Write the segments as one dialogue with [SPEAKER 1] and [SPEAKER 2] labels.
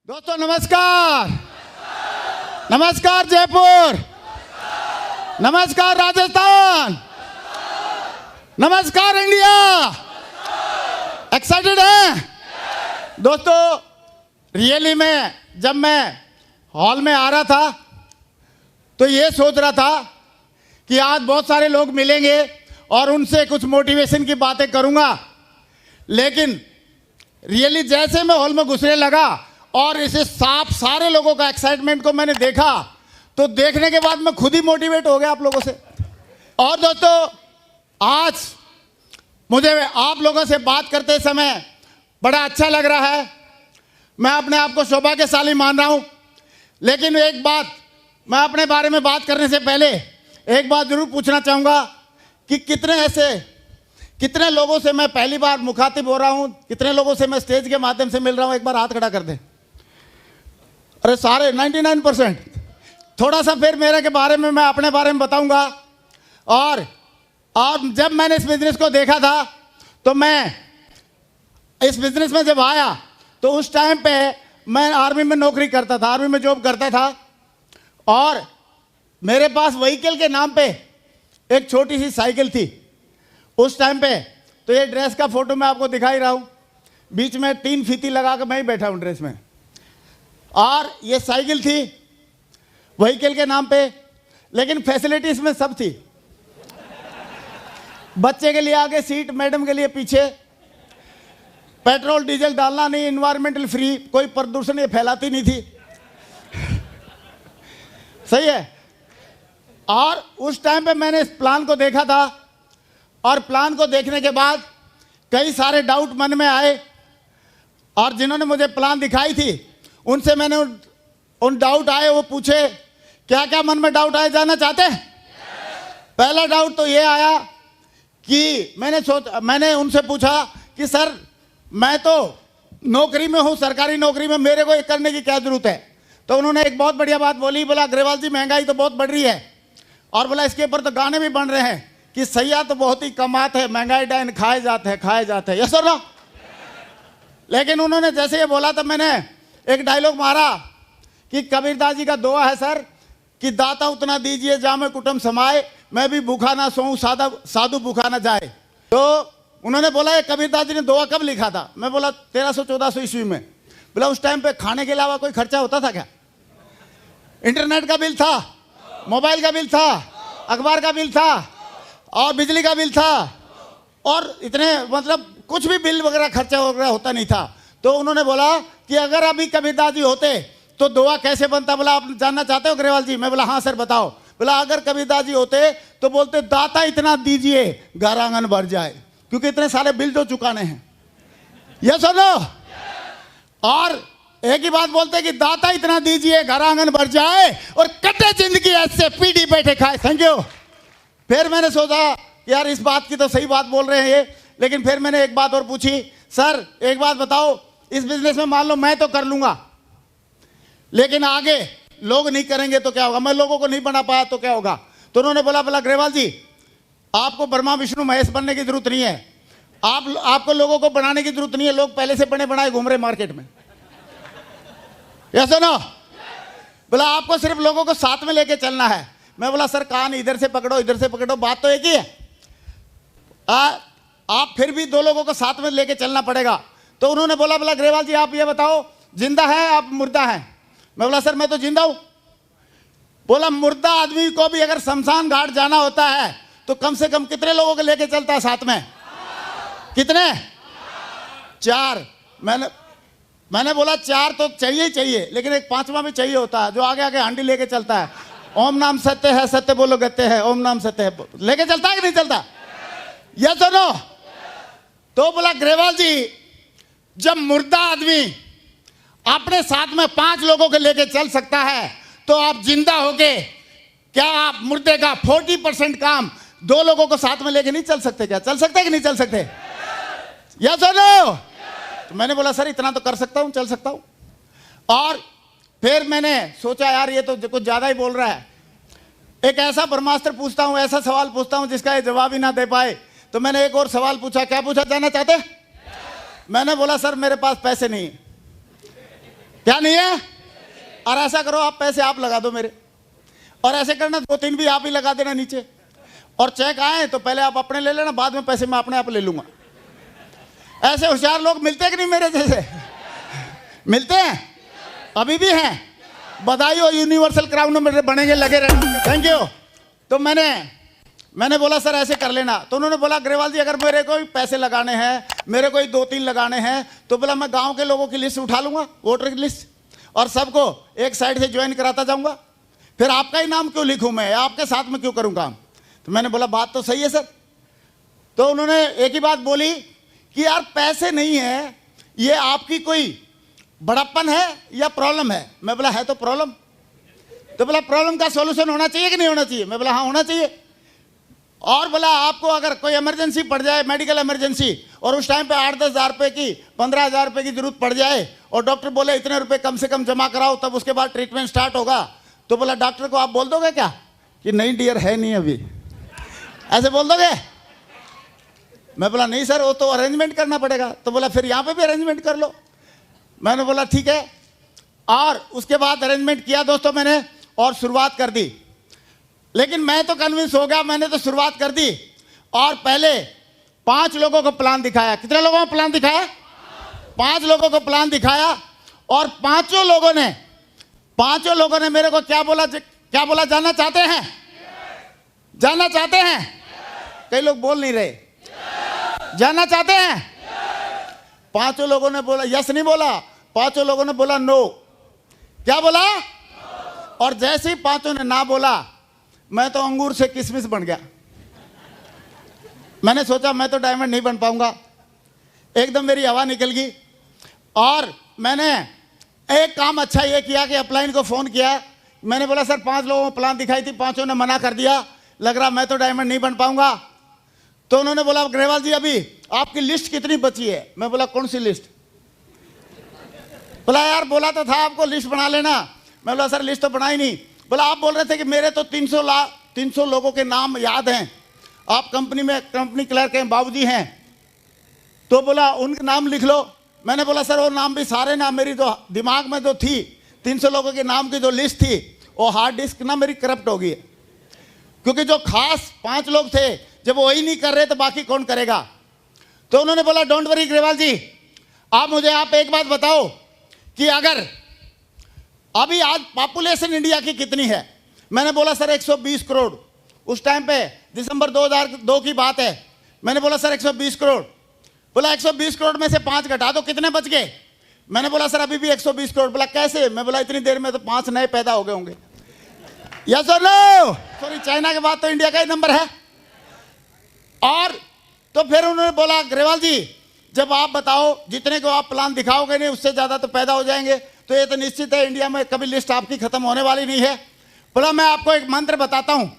[SPEAKER 1] दोस्तों नमस्कार। नमस्कार जयपुर, नमस्कार राजस्थान, नमस्कार इंडिया। एक्साइटेड हैं दोस्तों? रियली में जब मैं हॉल में आ रहा था तो ये सोच रहा था कि आज बहुत सारे लोग मिलेंगे और उनसे कुछ मोटिवेशन की बातें करूंगा, लेकिन रियली जैसे मैं हॉल में घुसने लगा और इसे सारे लोगों का एक्साइटमेंट को मैंने देखा तो देखने के बाद मैं खुद ही मोटिवेट हो गया आप लोगों से। और दोस्तों आज मुझे आप लोगों से बात करते समय बड़ा अच्छा लग रहा है। मैं अपने आप को सौभाग्यशाली मान रहा हूं, लेकिन एक बात, मैं अपने बारे में बात करने से पहले एक बात जरूर पूछना चाहूँगा कि कितने लोगों से मैं पहली बार मुखातिब हो रहा हूँ, कितने लोगों से मैं स्टेज के माध्यम से मिल रहा हूँ? एक बार हाथ खड़ा कर दें। अरे सारे 99%। थोड़ा सा फिर मेरे के बारे में, मैं अपने बारे में बताऊंगा। और जब मैंने इस बिजनेस को देखा था तो मैं इस बिजनेस में जब आया तो उस टाइम पे मैं आर्मी में नौकरी करता था, आर्मी में जॉब करता था, और मेरे पास व्हीकल के नाम पे एक छोटी सी साइकिल थी उस टाइम पे। तो ये ड्रेस का फोटो मैं आपको दिखा ही रहा हूँ, बीच में 3 फीती लगा कर मैं ही बैठा हूँ ड्रेस में, और ये साइकिल थी व्हीकल के नाम पे, लेकिन फैसिलिटीज में सब थी। बच्चे के लिए आगे सीट, मैडम के लिए पीछे, पेट्रोल डीजल डालना नहीं, इन्वायरमेंटल फ्री, कोई प्रदूषण ये फैलाती नहीं थी। सही है। और उस टाइम पे मैंने इस प्लान को देखा था, और प्लान को देखने के बाद कई सारे डाउट मन में आए, और जिन्होंने मुझे प्लान दिखाई थी उनसे मैंने उन डाउट आए, वो पूछे क्या क्या मन में डाउट आए, जानना चाहते हैं? पहला डाउट तो ये आया कि मैंने उनसे पूछा कि सर मैं तो नौकरी में हूँ, सरकारी नौकरी में, मेरे को ये करने की क्या जरूरत है? तो उन्होंने एक बहुत बढ़िया बात बोली, बोला अग्रवाल जी महंगाई तो बहुत बढ़ रही है, और बोला इसके ऊपर तो गाने भी बन रहे हैं कि सैया तो बहुत ही कमात है, महंगाई डाइन खाए जाते हैं। यस और नो? लेकिन उन्होंने जैसे ये बोला तो मैंने एक डायलॉग मारा कि कबीरदास जी का दुआ है सर कि दाता उतना दीजिए जामे कुटुंब समाए, मैं भी भूखा ना सोऊं साधु भूखा ना जाए। तो उन्होंने बोला ये कबीरदास जी ने दुआ कब लिखा था? मैं बोला 1300-1400 ईस्वी में। बोला उस टाइम पे खाने के अलावा कोई खर्चा होता था क्या? इंटरनेट का बिल था, मोबाइल का बिल था, अखबार का बिल था, और बिजली का बिल था, और इतने मतलब कुछ भी बिल वगैरह खर्चा वगैरह होता नहीं था। तो उन्होंने बोला कि अगर अभी कबीरदास जी होते तो दुआ कैसे बनता? बोला आप जानना चाहते हो अग्रवाल जी? मैं बोला हाँ सर बताओ। बोला अगर कबीरदास जी होते तो बोलते दाता इतना दीजिए घर आंगन भर जाए, क्योंकि इतने सारे बिल तो चुकाने हैं। ये सुनो, और एक ही बात बोलते कि दाता इतना दीजिए घर आंगन भर जाए, और कटे जिंदगी ऐसे पीढ़ी बैठे खाए। Thank you. फिर मैंने सोचा यार इस बात की तो सही बात बोल रहे हैं ये, लेकिन फिर मैंने एक बात और पूछी, सर एक बात बताओ, इस बिजनेस में मान लो मैं तो कर लूंगा, लेकिन आगे लोग नहीं करेंगे तो क्या होगा? मैं लोगों को नहीं बना पाया तो क्या होगा? तो उन्होंने बोला अग्रवाल जी आपको ब्रह्मा विष्णु महेश बनने की जरूरत नहीं है, आपको लोगों को बनाने की जरूरत नहीं है, लोग पहले से बने बनाए घूम रहे मार्केट में। Yes no? बोला आपको सिर्फ लोगों को साथ में लेके चलना है। मैं बोला सर कान इधर से पकड़ो इधर से पकड़ो, बात तो एक ही है, आप फिर भी 2 लोगों को साथ में लेके चलना पड़ेगा। तो उन्होंने बोला अग्रवाल जी आप ये बताओ जिंदा है आप मुर्दा है? मैं बोला सर मैं तो जिंदा हूं। बोला मुर्दा आदमी को भी अगर शमशान घाट जाना होता है तो कम से कम कितने लोगों को लेके चलता है साथ में? कितने? 4। मैंने बोला 4 तो चाहिए, लेकिन एक 5वां भी चाहिए होता है जो आगे आगे हांडी लेके चलता है। ओम नाम सत्य है, सत्य बोलो गत्य है, ओम नाम सत्य है, लेके चलता है कि नहीं चलता? ये सुनो। तो बोला अग्रवाल जी जब मुर्दा आदमी अपने साथ में 5 लोगों को लेके चल सकता है तो आप जिंदा होके क्या आप मुर्दे का 40% काम 2 लोगों को साथ में लेके नहीं चल सकते? क्या चल सकते कि नहीं चल सकते? या सुनो। तो मैंने बोला सर इतना तो कर सकता हूं, चल सकता हूं। और फिर मैंने सोचा यार ये तो कुछ ज्यादा ही बोल रहा है, एक ऐसा ब्रह्मास्त्र पूछता हूं, ऐसा सवाल पूछता हूं जिसका ये जवाब ही ना दे पाए। तो मैंने एक और सवाल पूछा। क्या पूछा जानना चाहते? मैंने बोला सर मेरे पास पैसे नहीं। क्या नहीं है? और ऐसा करो, आप पैसे आप लगा दो मेरे, और ऐसे करना 2-3 भी आप ही लगा देना नीचे, और चेक आए तो पहले आप अपने ले लेना, बाद में पैसे मैं अपने आप ले लूंगा। ऐसे होशियार लोग मिलते हैं कि नहीं मेरे जैसे? मिलते हैं, अभी भी हैं। बधाई हो, यूनिवर्सल क्राउन में बनेंगे, लगे रहना। Thank you. तो मैंने बोला सर ऐसे कर लेना। तो उन्होंने बोला अग्रवाल जी अगर मेरे को पैसे लगाने हैं, मेरे को 2-3 लगाने हैं, तो बोला मैं गांव के लोगों की लिस्ट उठा लूंगा, वोटर की लिस्ट, और सबको एक साइड से ज्वाइन कराता जाऊंगा। फिर आपका ही नाम क्यों लिखूं मैं, आपके साथ में क्यों करूं काम? तो मैंने बोला बात तो सही है सर। तो उन्होंने एक ही बात बोली कि यार पैसे नहीं है, ये आपकी कोई बड़प्पन है या प्रॉब्लम है? मैं बोला है तो प्रॉब्लम। तो बोला प्रॉब्लम का सॉल्यूशन होना चाहिए कि नहीं होना चाहिए? मैं बोला हाँ होना चाहिए। और बोला आपको अगर कोई इमरजेंसी पड़ जाए, मेडिकल इमरजेंसी, और उस टाइम पे 8-10 हज़ार रुपये की, 15 हज़ार रुपये की जरूरत पड़ जाए, और डॉक्टर बोले इतने रुपए कम से कम जमा कराओ तब उसके बाद ट्रीटमेंट स्टार्ट होगा, तो बोला डॉक्टर को आप बोल दोगे क्या कि नहीं डियर है नहीं अभी, ऐसे बोल दोगे? मैं बोला नहीं सर वो तो अरेंजमेंट करना पड़ेगा। तो बोला फिर यहाँ पे भी अरेंजमेंट कर लो। मैंने बोला ठीक है, और उसके बाद अरेंजमेंट किया दोस्तों मैंने, और शुरुआत कर दी। लेकिन मैं तो कन्विंस हो गया, मैंने तो शुरुआत कर दी, और पहले 5 लोगों को प्लान दिखाया। कितने लोगों को प्लान दिखाया? 5 लोगों को प्लान दिखाया, और पांचों लोगों ने मेरे को क्या बोला? जानना चाहते हैं? जानना चाहते हैं? कई लोग बोल नहीं रहे। जानना चाहते हैं? 5 लोगों ने बोला यस, नहीं बोला। 5 लोगों ने बोला नो। क्या बोला? और जैसे ही 5 ने ना बोला, मैं तो अंगूर से किशमिश बन गया। मैंने सोचा मैं तो डायमंड नहीं बन पाऊंगा, एकदम मेरी हवा निकल गई। और मैंने एक काम अच्छा ये किया कि अपलाइन को फ़ोन किया। मैंने बोला सर 5 लोगों को प्लान दिखाई थी, 5 ने मना कर दिया, लग रहा मैं तो डायमंड नहीं बन पाऊंगा। तो उन्होंने बोला अग्रवाल जी अभी आपकी लिस्ट कितनी बची है? मैं बोला कौन सी लिस्ट? बोला यार बोला तो था आपको लिस्ट बना लेना। मैं बोला सर लिस्ट तो बनाई नहीं। बोला आप बोल रहे थे कि मेरे तो 300 लोगों के नाम याद हैं, आप कंपनी क्लर्क हैं, बाबूजी हैं, तो बोला उनके नाम लिख लो। मैंने बोला सर वो नाम भी सारे ना, मेरी तो दिमाग में जो थी 300 लोगों के नाम की जो लिस्ट थी वो हार्ड डिस्क ना मेरी करप्ट हो गई है, क्योंकि जो खास 5 लोग थे जब वही नहीं कर रहे तो बाकी कौन करेगा? तो उन्होंने बोला डोंट वरी अग्रवाल जी, आप एक बात बताओ कि अगर अभी आज पॉपुलेशन इंडिया की कितनी है? मैंने बोला सर 120 करोड़। उस टाइम पे दिसंबर 2002 की बात है। मैंने बोला सर 120 करोड़। बोला 120 करोड़ में से 5 घटा दो, कितने बच गए? मैंने बोला सर अभी भी 120 करोड़। बोला कैसे? मैं बोला इतनी देर में तो 5 नए पैदा हो गए होंगे। यस और नो? सॉरी, चाइना के बाद तो इंडिया का ही नंबर है। और तो फिर उन्होंने बोला अग्रवाल जी जब आप बताओ जितने को आप प्लान दिखाओगे नहीं उससे ज़्यादा तो पैदा हो जाएंगे, तो ये तो निश्चित है इंडिया में कभी लिस्ट आपकी खत्म होने वाली नहीं है। बोला मैं आपको एक मंत्र बताता हूँ,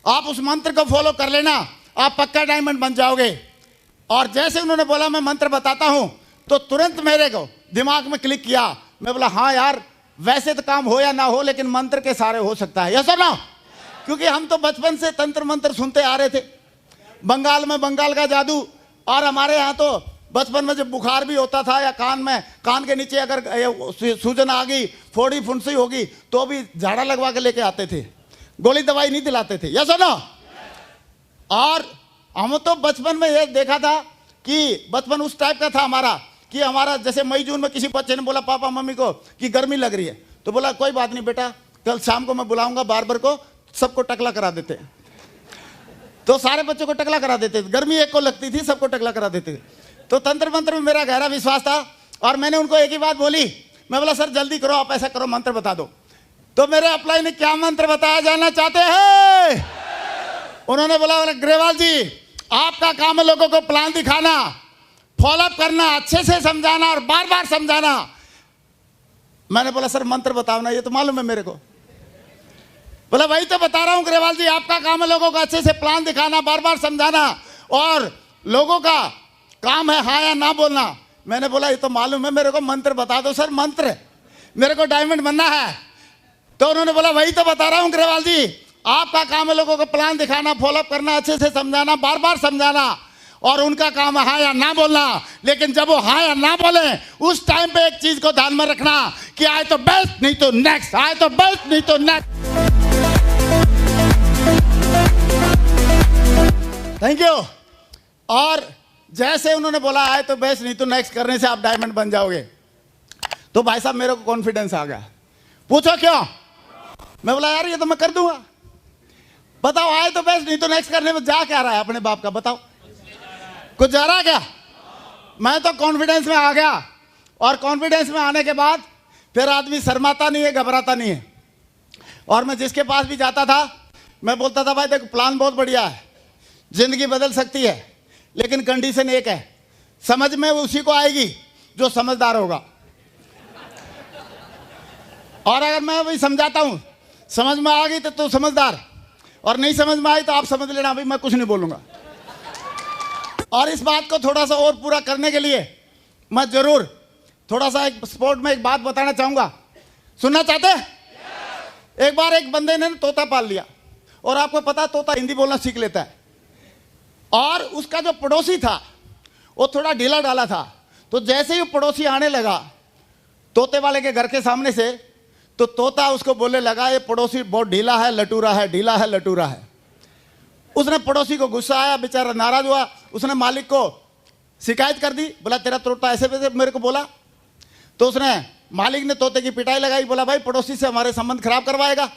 [SPEAKER 1] आप उस मंत्र को फॉलो कर लेना, आप पक्का डायमंड बन जाओगे। और जैसे उन्होंने बोला मैं मंत्र बताता हूँ, तो तुरंत मेरे को दिमाग में क्लिक किया। मैं बोला हाँ यार, वैसे तो काम हो या ना हो लेकिन मंत्र के सारे हो सकता है। यस और नो? क्योंकि हम तो बचपन से तंत्र मंत्र सुनते आ रहे थे, बंगाल में बंगाल का जादू, और हमारे यहाँ तो बचपन में जब बुखार भी होता था या कान के नीचे अगर सूजन आ गई, फोड़ी फुंसी होगी, तो भी झाड़ा लगवा के लेके आते थे, गोली दवाई नहीं दिलाते थे। यस और नो? और हम तो बचपन में ये देखा था कि बचपन उस टाइप का था हमारा कि हमारा जैसे मई जून में किसी बच्चे ने बोला पापा मम्मी को कि गर्मी लग रही है, तो बोला कोई बात नहीं बेटा, कल शाम को मैं बुलाऊंगा बार्बर को, सबको टकला करा देते। तो सारे बच्चों को टकला करा देते थे, गर्मी एक को लगती थी, सबको टकला करा देते थे। तो तंत्र मंत्र में मेरा गहरा विश्वास था, और मैंने उनको एक ही बात बोली। मैं बोला सर जल्दी करो, आप ऐसा करो मंत्र बता दो। तो मेरे अप्लाई ने क्या मंत्र बताया जाना चाहते हैं? उन्होंने बोला अग्रवाल जी आपका काम है लोगों को प्लान दिखाना, फॉलोअप करना, अच्छे से समझाना और बार बार समझाना। मैंने बोला सर मंत्र बताओ ना, ये तो मालूम है मेरे को। बोला वही तो बता रहा हूं अग्रवाल जी, आपका काम है लोगों को अच्छे से प्लान दिखाना, बार बार समझाना, और लोगों का काम है हाँ या ना बोलना। मैंने बोला ये तो मालूम है मेरे को, मंत्र बता दो सर, मंत्र, मेरे को डायमंड बनना है। तो उन्होंने बोला वही तो बता रहा हूं अग्रवाल जी, आपका काम है लोगों को प्लान दिखाना, फॉलोअप करना, अच्छे से समझाना, बार बार समझाना, और उनका काम हाँ या ना बोलना। लेकिन जब वो हाँ या ना बोले उस टाइम पे एक चीज को ध्यान में रखना कि आए तो बेस्ट नहीं तो नेक्स्ट, आए तो बेस्ट नहीं तो नेक्स्ट। Thank you. और जैसे उन्होंने बोला आए तो बेस्ट नहीं तो नेक्स्ट करने से आप डायमंड बन जाओगे, तो भाई साहब मेरे को कॉन्फिडेंस आ गया। पूछो क्यों? मैं बोला यार ये तो मैं कर दूंगा। बताओ आए तो बेस्ट नहीं तो नेक्स्ट करने में जा क्या रहा है अपने बाप का? बताओ कुछ जा रहा क्या? मैं तो कॉन्फिडेंस में आ गया। और कॉन्फिडेंस में आने के बाद फिर आदमी शर्माता नहीं है, घबराता नहीं है। और मैं जिसके पास भी जाता था मैं बोलता था भाई देखो प्लान बहुत बढ़िया है, जिंदगी बदल सकती है, लेकिन कंडीशन एक है, समझ में उसी को आएगी जो समझदार होगा। और अगर मैं वही समझाता हूं, समझ में आ गई तो तू समझदार, और नहीं समझ में आई तो आप समझ लेना भाई मैं कुछ नहीं बोलूंगा। और इस बात को थोड़ा सा और पूरा करने के लिए मैं जरूर थोड़ा सा एक स्पोर्ट में एक बात बताना चाहूंगा। सुनना चाहते हैं? एक बार एक बंदे ने तोता पाल लिया, और आपको पता तोता हिंदी बोलना सीख लेता है। और उसका जो पड़ोसी था वो थोड़ा ढीला डाला था, तो जैसे ही पड़ोसी आने लगा तोते वाले के घर के सामने से, तो तोता उसको बोलने लगा ये पड़ोसी बहुत ढीला है, लटूरा है, ढीला है, लटूरा है। उसने पड़ोसी को गुस्सा आया, बेचारा नाराज हुआ, उसने मालिक को शिकायत कर दी। बोला तेरा तोता ऐसे वैसे मेरे को बोला। तो उसने मालिक ने तोते की पिटाई लगाई, बोला भाई पड़ोसी से हमारे संबंध खराब करवाएगा,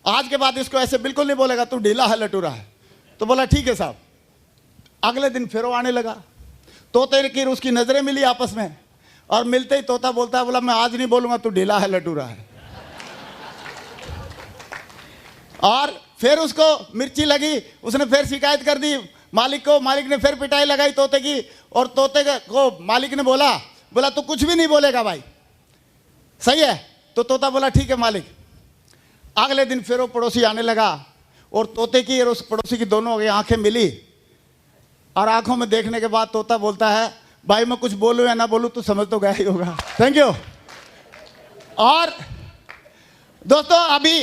[SPEAKER 1] आज के बाद इसको ऐसे बिल्कुल नहीं बोलेगा, तू ढीला है, लटूरा है। तो बोला ठीक है साहब। अगले दिन फिर वो आने लगा, तोते की उसकी नजरें मिली आपस में, और मिलते ही तोता बोलता है, बोला मैं आज नहीं बोलूंगा तू ढीला है, लटूरा है। और फिर उसको मिर्ची लगी, उसने फिर शिकायत कर दी मालिक को, मालिक ने फिर पिटाई लगाई तोते की, और तोते को मालिक ने बोला तू कुछ भी नहीं बोलेगा भाई, सही है? तो तोता बोला ठीक है मालिक। अगले दिन फिर वो पड़ोसी आने लगा, और तोते की और उस पड़ोसी की दोनों की आंखें मिली, और आंखों में देखने के बाद तोता बोलता है भाई मैं कुछ बोलूं या ना बोलूं तू समझ तो गया ही होगा। Thank you. और दोस्तों अभी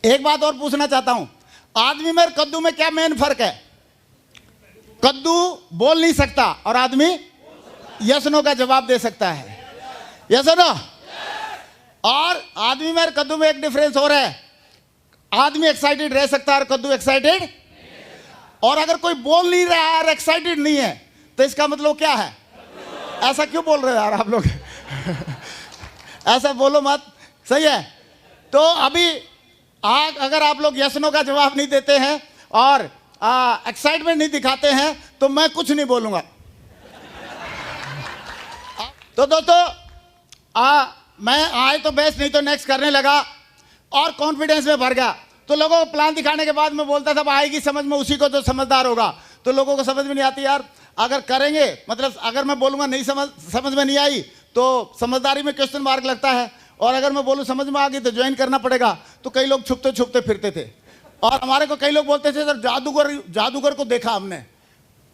[SPEAKER 1] एक बात और पूछना चाहता हूं, आदमी में कद्दू में क्या मेन फर्क है? कद्दू बोल नहीं सकता और आदमी यस नो का जवाब दे सकता है, यस नो। और आदमी में कद्दू में एक डिफरेंस और है, आदमी एक्साइटेड रह सकता है और कद्दू एक्साइटेड। और अगर कोई बोल नहीं रहा है और एक्साइटेड नहीं है तो इसका मतलब क्या है? ऐसा क्यों बोल रहे हो यार आप लोग? ऐसा बोलो मत, सही है? तो अभी अगर आप लोग यस नो का जवाब नहीं देते हैं और एक्साइटमेंट नहीं दिखाते हैं तो मैं कुछ नहीं बोलूंगा। तो दोस्तों मैं आए तो बेस्ट नहीं तो नेक्स्ट करने लगा और कॉन्फिडेंस में भर गया। तो लोगों को प्लान दिखाने के बाद मैं बोलता था आएगी समझ में उसी को जो समझदार होगा। तो लोगों को समझ में नहीं आती यार, अगर करेंगे मतलब अगर मैं बोलूंगा नहीं समझ में नहीं आई तो समझदारी में क्वेश्चन मार्क लगता है, और अगर मैं बोलूं समझ में आ गई तो ज्वाइन करना पड़ेगा। तो कई लोग छुपते छुपते फिरते थे, और हमारे को कई लोग बोलते थे सर जादूगर को देखा हमने।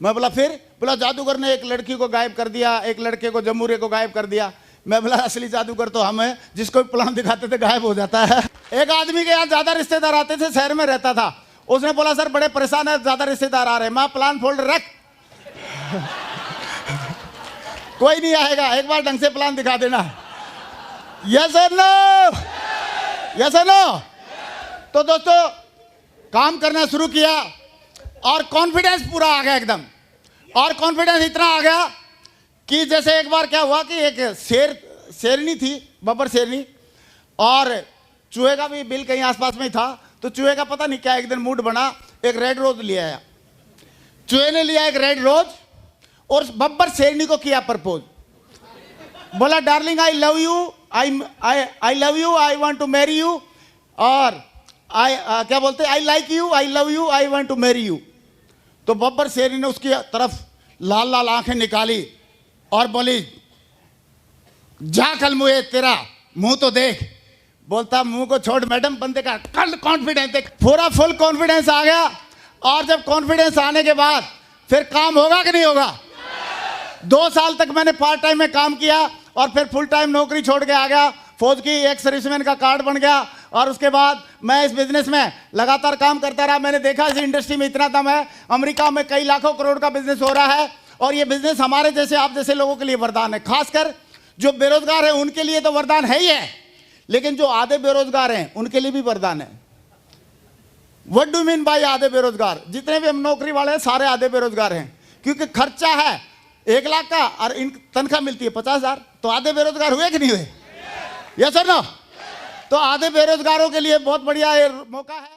[SPEAKER 1] मैं बोला फिर? बोला जादूगर ने एक लड़की को गायब कर दिया, एक लड़के को जमूरे को गायब कर दिया। मैं बोला असली जादूगर तो हम है, जिसको प्लान दिखाते थे गायब हो जाता है। एक आदमी के यहाँ ज्यादा रिश्तेदार आते थे, शहर में रहता था, उसने बोला सर बड़े परेशान है, ज्यादा रिश्तेदार आ रहे हैं। मैं प्लान फोल्डर रख कोई नहीं आएगा, एक बार ढंग से प्लान दिखा देना। यस और नो, यस और नो। तो दोस्तों काम करना शुरू किया और कॉन्फिडेंस पूरा आ गया एकदम। और कॉन्फिडेंस इतना आ गया कि जैसे एक बार क्या हुआ कि एक शेरनी थी, बब्बर शेरनी, और चूहे का भी बिल कहीं आसपास में ही था। तो चूहे का पता नहीं क्या एक दिन मूड बना, एक रेड रोज ले आया। चूहे ने लिया एक रेड रोज और बब्बर शेरनी को किया प्रपोज। बोला darling I love you, I love you, I want to marry you, और क्या बोलते I like you, I love you, I want to marry you. तो बब्बर शेरनी ने उसकी तरफ लाल लाल आंखें निकाली और बोली जा कल मुझे तेरा मुंह तो देख। बोलता मुंह को छोड़ मैडम, बंदे का कल कॉन्फिडेंस देख। पूरा फुल कॉन्फिडेंस आ गया। और जब कॉन्फिडेंस आने के बाद फिर काम होगा कि नहीं होगा? 2 साल तक मैंने पार्ट टाइम में काम किया और फिर फुल टाइम नौकरी छोड़ के आ गया। फौज की एक सर्विसमैन का कार्ड बन गया और उसके बाद मैं इस बिजनेस में लगातार काम करता रहा। मैंने देखा इस इंडस्ट्री में इतना दम है, अमेरिका में कई लाखों करोड़ का बिजनेस हो रहा है, और ये बिजनेस हमारे जैसे आप जैसे लोगों के लिए वरदान है। खासकर जो बेरोजगार है उनके लिए तो वरदान है ही है, लेकिन जो आधे बेरोजगार हैं उनके लिए भी वरदान है। व्हाट डू मीन बाय आधे बेरोजगार? जितने भी हम नौकरी वाले हैं सारे आधे बेरोजगार हैं, क्योंकि खर्चा है 1 लाख का और इन तनख्वाह मिलती है 50,000, तो आधे बेरोजगार हुए कि नहीं हुए? यस और नो? तो आधे बेरोजगारों के लिए बहुत बढ़िया मौका है।